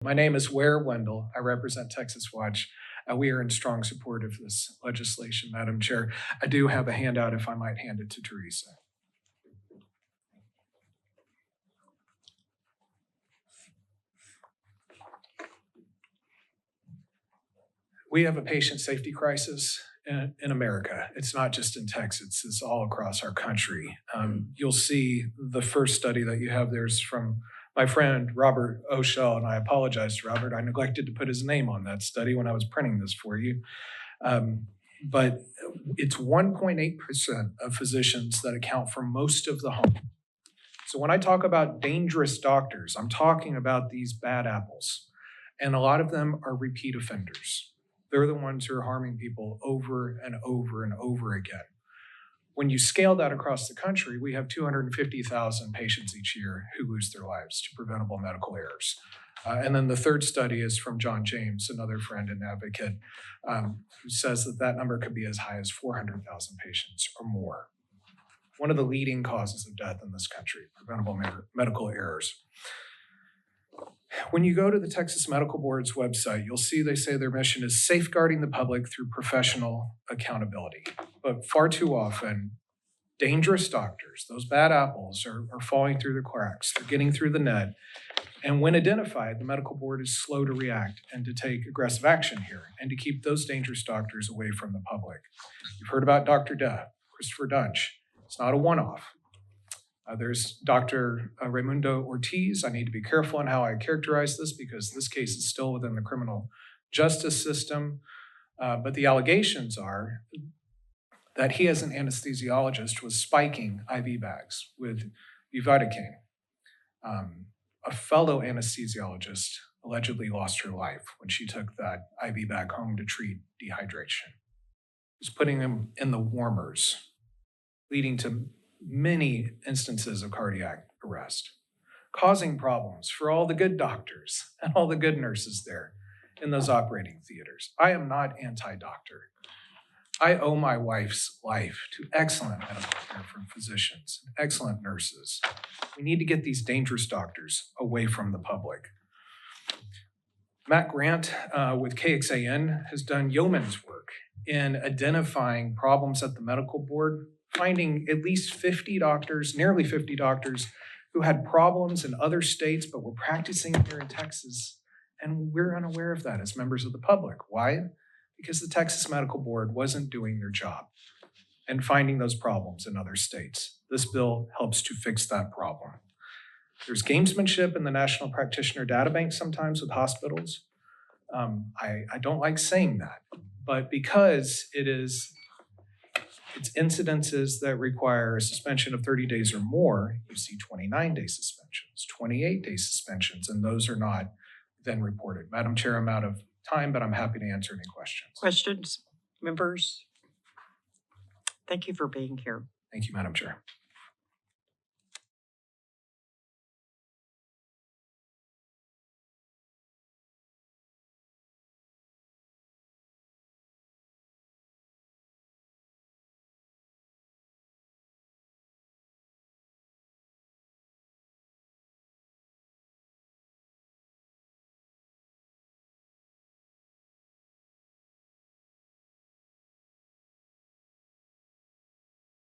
My name is Ware Wendell. I represent Texas Watch. We are in strong support of this legislation, Madam Chair. I do have a handout if I might hand it to Teresa. We have a patient safety crisis in America. It's not just in Texas, it's all across our country. You'll see the first study that you have there is from my friend, Robert O'Shell, and I apologize to Robert. I neglected to put his name on that study when I was printing this for you. But it's 1.8% of physicians that account for most of the harm. So when I talk about dangerous doctors, I'm talking about these bad apples. And a lot of them are repeat offenders. They're the ones who are harming people over and over and over again. When you scale that across the country, we have 250,000 patients each year who lose their lives to preventable medical errors. And then the third study is from John James, another friend and advocate, who says that that number could be as high as 400,000 patients or more. One of the leading causes of death in this country, preventable medical errors. When you go to the Texas Medical Board's website, you'll see they say their mission is safeguarding the public through professional accountability. But far too often, dangerous doctors, those bad apples, are falling through the cracks. They're getting through the net. And when identified, the medical board is slow to react and to take aggressive action here and to keep those dangerous doctors away from the public. You've heard about Dr. Christopher Dunch. It's not a one-off. There's Dr. Raimundo Ortiz. I need to be careful on how I characterize this because this case is still within the criminal justice system. But the allegations are that he, as an anesthesiologist, was spiking IV bags with bupivacaine. A fellow anesthesiologist allegedly lost her life when she took that IV bag home to treat dehydration. He was putting them in the warmers, leading to many instances of cardiac arrest, causing problems for all the good doctors and all the good nurses there in those operating theaters. I am not anti-doctor. I owe my wife's life to excellent medical care from physicians, excellent nurses. We need to get these dangerous doctors away from the public. Matt Grant with KXAN has done yeoman's work in identifying problems at the medical board, finding at least 50 doctors, nearly 50 doctors, who had problems in other states but were practicing here in Texas. And we're unaware of that as members of the public. Why? Because the Texas Medical Board wasn't doing their job and finding those problems in other states. This bill helps to fix that problem. There's gamesmanship in the National Practitioner Data Bank sometimes with hospitals. I don't like saying that, but because it's incidences that require a suspension of 30 days or more, you see 29-day suspensions, 28-day suspensions, and those are not then reported. Madam Chair, I'm out of time, but I'm happy to answer any questions. Questions, members? Thank you for being here. Thank you, Madam Chair.